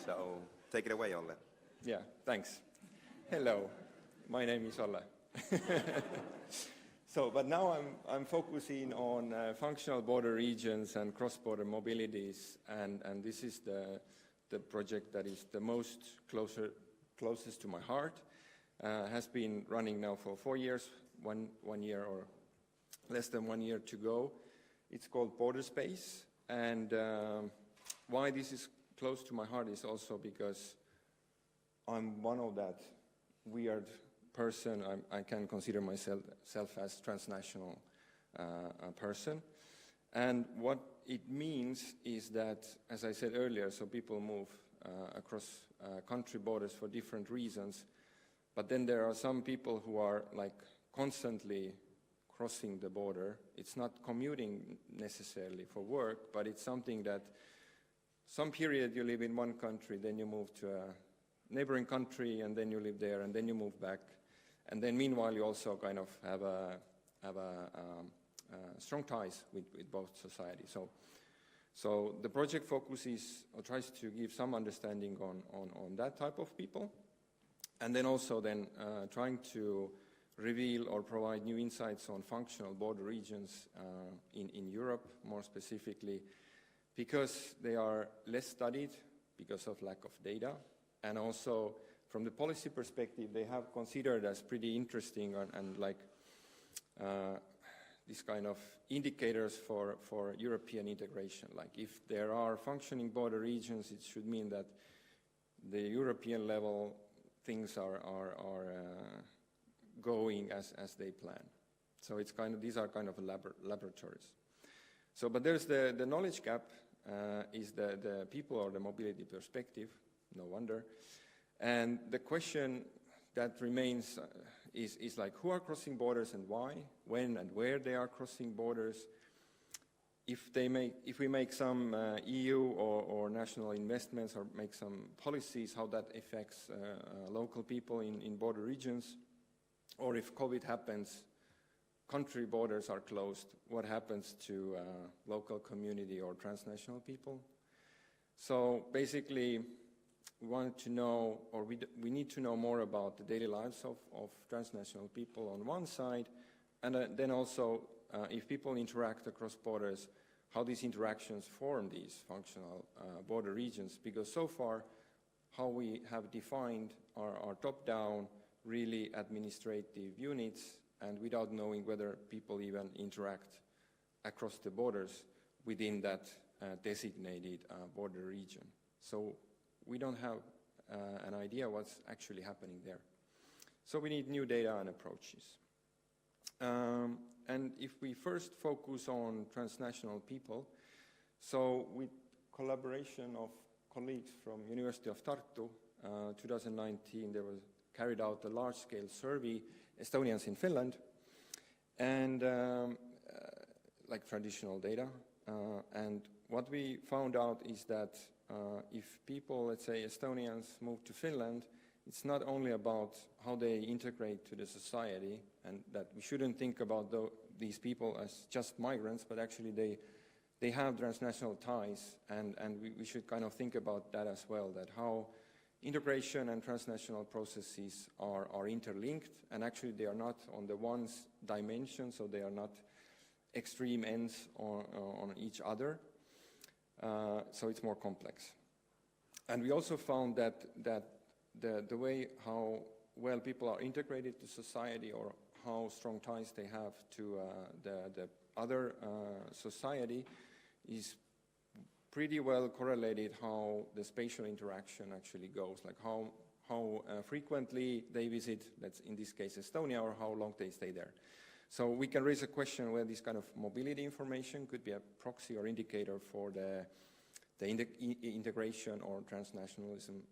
So take it away, Olle. Yeah, thanks. Hello, my name is Olle. But now I'm focusing on functional border regions and cross-border mobilities, and this is the project that is the most closest to my heart. Has been running now for 4 years, one year or less than 1 year to go. It's called Border Space, and why this is close to my heart is also because I'm one of that weird person. I can consider myself as transnational person. And what it means is that, as I said earlier, so people move across country borders for different reasons, but then there are some people who are like constantly crossing the border. It's not commuting necessarily for work, but it's something that some period you live in one country, then you move to a neighboring country, and then you live there, and then you move back. And then meanwhile you also kind of have strong ties with both societies. So the project focuses or tries to give some understanding on that type of people, and then also trying to reveal or provide new insights on functional border regions in Europe, more specifically, because they are less studied because of lack of data, and also from the policy perspective, they have considered as pretty interesting and like these kind of indicators for European integration. Like if there are functioning border regions, it should mean that the European level things are going as they plan. So it's kind of, these are kind of laboratories. So, but there's the knowledge gap, is the people or the mobility perspective, no wonder. And the question that remains is like, who are crossing borders and why, when and where they are crossing borders, if we make some EU or national investments or make some policies, how that affects local people in border regions, or if COVID happens, country borders are closed, what happens to local community or transnational people? So basically, we want to know, or we need to know more about the daily lives of transnational people on one side, and then also if people interact across borders, how these interactions form these functional border regions, because so far how we have defined our top-down really administrative units, and without knowing whether people even interact across the borders within that designated border region. So we don't have an idea what's actually happening there. So we need new data and approaches. And if we first focus on transnational people, so with collaboration of colleagues from University of Tartu, 2019 there was carried out a large-scale survey, Estonians in Finland, and like traditional data. And what we found out is that if people, let's say Estonians, move to Finland, it's not only about how they integrate to the society, and that we shouldn't think about these people as just migrants, but actually they have transnational ties, and we should kind of think about that as well, that how integration and transnational processes are interlinked, and actually they are not on the one dimension, so they are not extreme ends on each other. So it's more complex. And we also found that the way how well people are integrated to society, or how strong ties they have to the other society, is pretty well correlated how the spatial interaction actually goes, like how frequently they visit, that's in this case Estonia, or how long they stay there. So we can raise a question where this kind of mobility information could be a proxy or indicator for the integration or transnationalism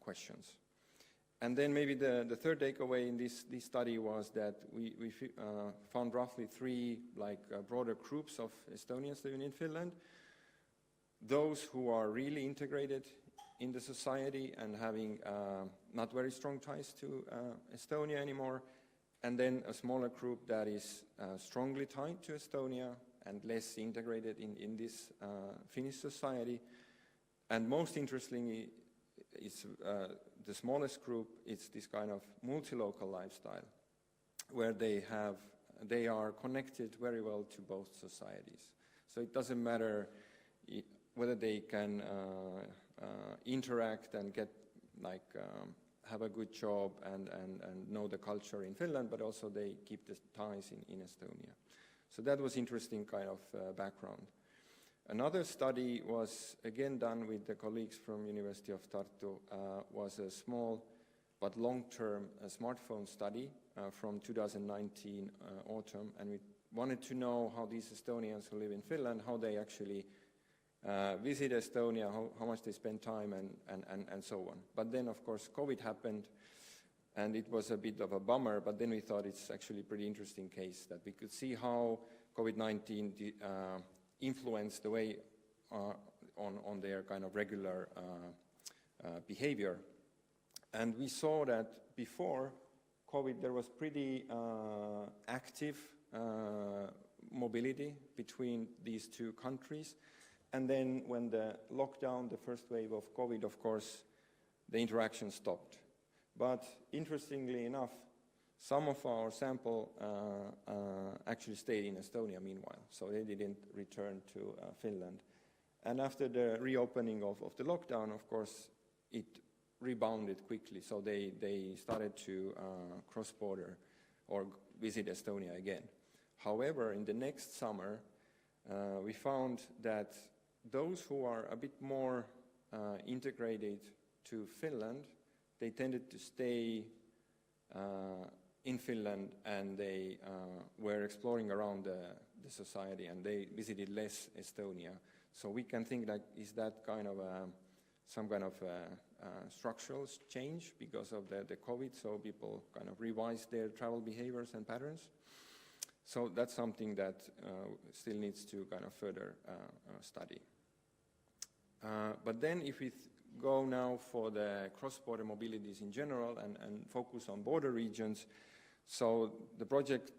questions. And then maybe the third takeaway in this study was that we found roughly three broader groups of Estonians living in Finland. Those who are really integrated in the society and having not very strong ties to Estonia anymore, and then a smaller group that is strongly tied to Estonia and less integrated in this Finnish society. And most interestingly, it's the smallest group. It's this kind of multi-local lifestyle, where they are connected very well to both societies. So it doesn't matter whether they can interact and get have a good job and know the culture in Finland, but also they keep the ties in Estonia. So that was interesting kind of background. Another study was again done with the colleagues from University of Tartu, was a small but long-term smartphone study from 2019 autumn, and we wanted to know how these Estonians who live in Finland, how they actually visit Estonia, how much they spend time and so on. But then of course COVID happened, and it was a bit of a bummer, but then we thought it's actually a pretty interesting case that we could see how COVID-19 influenced the way on their kind of regular behavior. And we saw that before COVID there was pretty active mobility between these two countries. And then when the lockdown, the first wave of COVID, of course, the interaction stopped. But interestingly enough, some of our sample actually stayed in Estonia meanwhile, so they didn't return to Finland. And after the reopening of the lockdown, of course, it rebounded quickly, so they started to cross-border or visit Estonia again. However, in the next summer, we found that those who are a bit more integrated to Finland, they tended to stay in Finland, and they were exploring around the society, and they visited less Estonia. So we can think that is that kind of some kind of structural change because of the COVID, so people kind of revised their travel behaviors and patterns. So that's something that still needs to kind of further study. But then if we go now for the cross-border mobilities in general and focus on border regions, so the project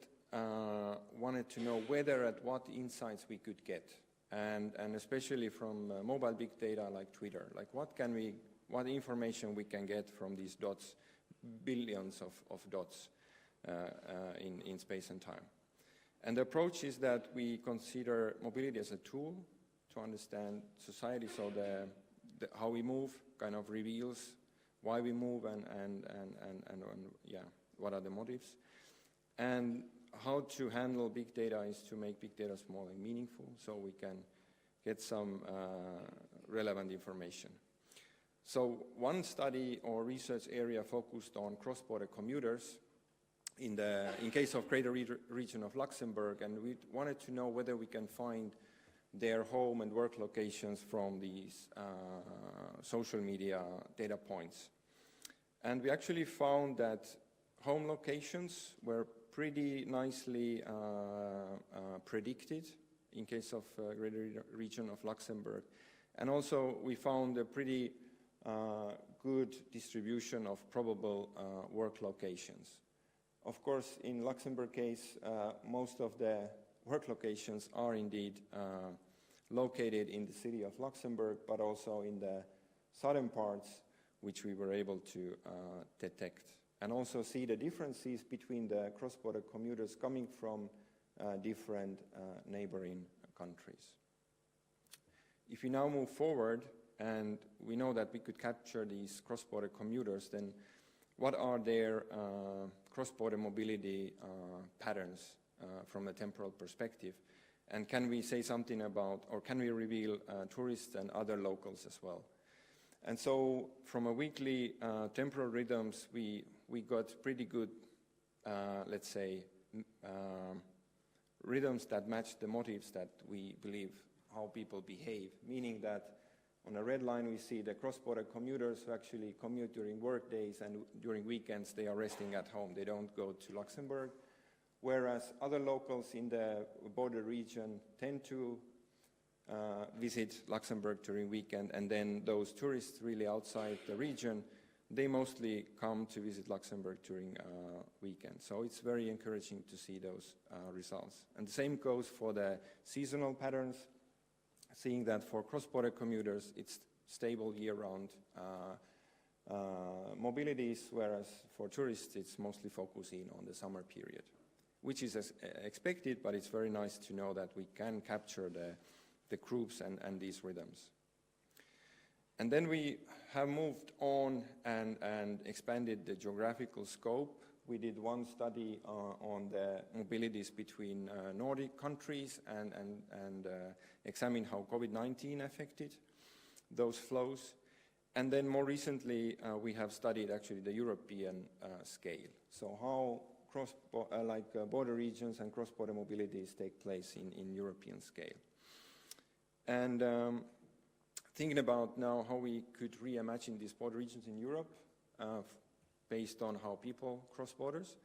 wanted to know whether at what insights we could get, and especially from mobile big data like Twitter, like what information we can get from these dots, billions of dots in space and time. And the approach is that we consider mobility as a tool to understand society, so how we move kind of reveals why we move and what are the motives. And how to handle big data is to make big data small and meaningful, so we can get some relevant information. So one study or research area focused on cross-border commuters in case of Greater Region of Luxembourg, and we wanted to know whether we can find their home and work locations from these social media data points. And we actually found that home locations were pretty nicely predicted in case of Greater Region of Luxembourg. And also we found a pretty good distribution of probable work locations. Of course, in Luxembourg case, most of the work locations are indeed located in the city of Luxembourg, but also in the southern parts, which we were able to detect. And also see the differences between the cross-border commuters coming from different neighboring countries. If we now move forward, and we know that we could capture these cross-border commuters, then what are their cross-border mobility patterns from a temporal perspective? And can we say something about, or can we reveal tourists and other locals as well? And so from a weekly temporal rhythms, we got pretty good, let's say, rhythms that match the motives that we believe how people behave, meaning that on a red line we see the cross-border commuters who actually commute during work days, and during weekends they are resting at home. They don't go to Luxembourg, whereas other locals in the border region tend to visit Luxembourg during weekend, and then those tourists really outside the region, they mostly come to visit Luxembourg during weekend. So it's very encouraging to see those results. And the same goes for the seasonal patterns, seeing that for cross-border commuters, it's stable year-round mobilities, whereas for tourists it's mostly focusing on the summer period, which is expected, but it's very nice to know that we can capture the groups and these rhythms. And then we have moved on and expanded the geographical scope. We did one study on the mobilities between Nordic countries and examined how COVID-19 affected those flows. And then more recently, we have studied actually the European scale. So how border regions and cross-border mobilities take place in European scale. And thinking about now how we could reimagine these border regions in Europe based on how people cross borders.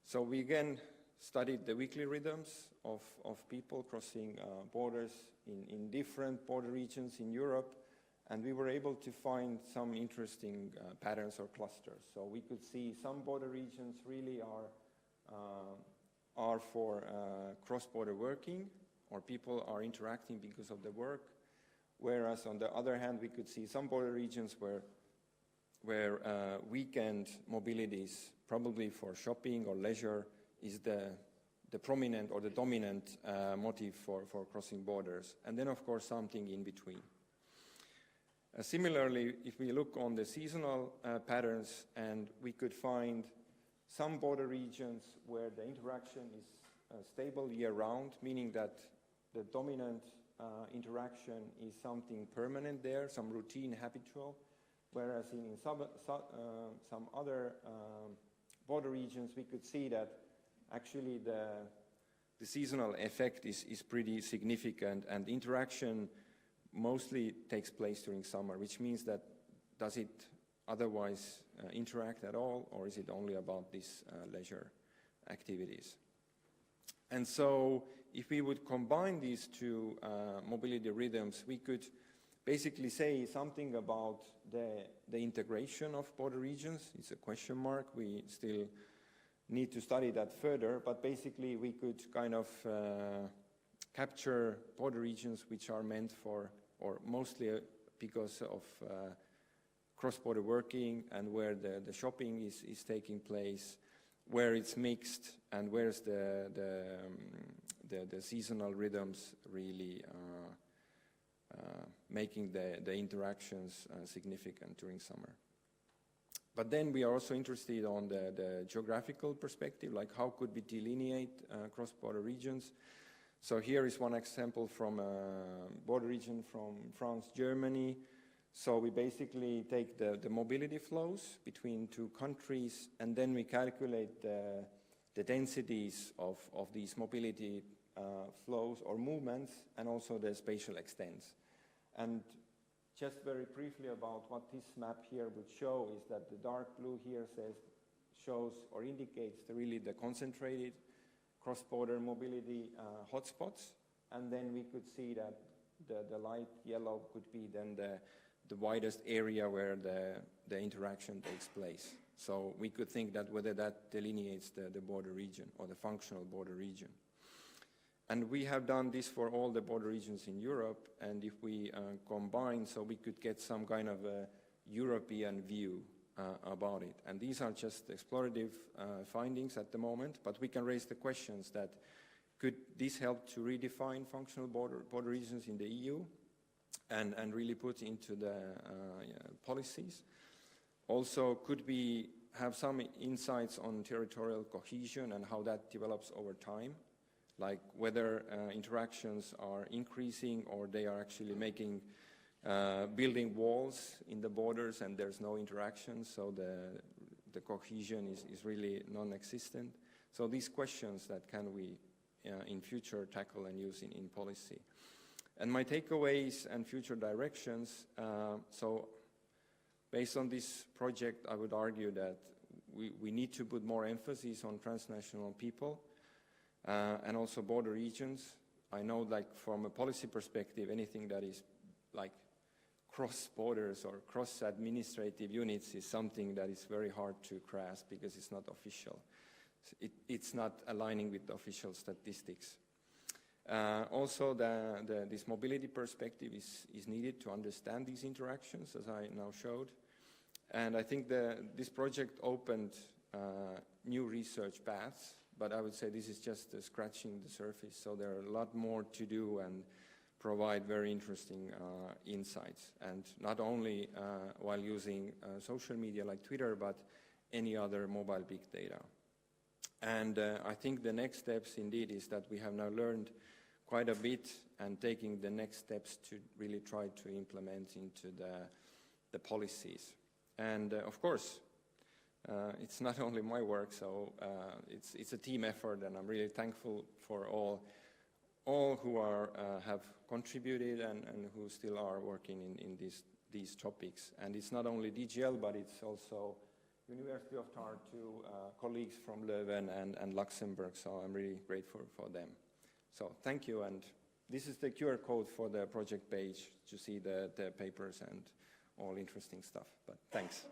So we again studied the weekly rhythms of people crossing borders in different border regions in Europe, and we were able to find some interesting patterns or clusters. So we could see some border regions really are for cross-border working, or people are interacting because of the work, whereas on the other hand we could see some border regions where weekend mobilities, probably for shopping or leisure, is the prominent or the dominant motive for crossing borders, and then of course something in between. Similarly, if we look on the seasonal patterns, and we could find some border regions where the interaction is stable year-round, meaning that the dominant interaction is something permanent there, some routine, habitual, whereas in some other border regions we could see that actually the seasonal effect is pretty significant, and interaction mostly takes place during summer, which means that does it otherwise interact at all, or is it only about these leisure activities? And so if we would combine these two mobility rhythms, we could basically say something about the integration of border regions. It's a question mark. We still need to study that further, but basically we could kind of capture border regions which are meant for, or mostly because of cross-border working, and where the shopping is taking place, where it's mixed, and where's the seasonal rhythms really making the interactions significant during summer. But then we are also interested on the geographical perspective, like how could we delineate cross-border regions. So here is one example from a border region from France, Germany. So we basically take the mobility flows between two countries, and then we calculate the densities of these mobility flows or movements, and also the spatial extents. And just very briefly about what this map here would show is that the dark blue here shows or indicates really the concentrated cross-border mobility hotspots, and then we could see that the light yellow could be then the widest area where the interaction takes place. So we could think that whether that delineates the border region or the functional border region. And we have done this for all the border regions in Europe, and if we combine, so we could get some kind of a European view about it. And these are just explorative findings at the moment, but we can raise the questions that could this help to redefine functional border regions in the EU and really put into the policies. Also, could we have some insights on territorial cohesion and how that develops over time, like whether interactions are increasing or they are actually making building walls in the borders and there's no interaction, so the cohesion is really non-existent. So these questions that can we in future tackle and use in policy. And my takeaways and future directions, so based on this project, I would argue that we need to put more emphasis on transnational people and also border regions. I know, like, from a policy perspective, anything that is like cross borders or cross administrative units is something that is very hard to grasp because it's not official. It's not aligning with the official statistics. Also, this mobility perspective is needed to understand these interactions, as I now showed. And I think this project opened new research paths, but I would say this is just scratching the surface. So there are a lot more to do and provide very interesting insights. And not only while using social media like Twitter, but any other mobile big data. And I think the next steps indeed is that we have now learned quite a bit and taking the next steps to really try to implement into the policies. And of course, it's not only my work, so it's a team effort, and I'm really thankful for all who have contributed and who still are working in these topics. And it's not only DGL, but it's also University of Tartu, colleagues from Leuven and Luxembourg, so I'm really grateful for them. So thank you, and this is the QR code for the project page to see the papers and all interesting stuff, but thanks.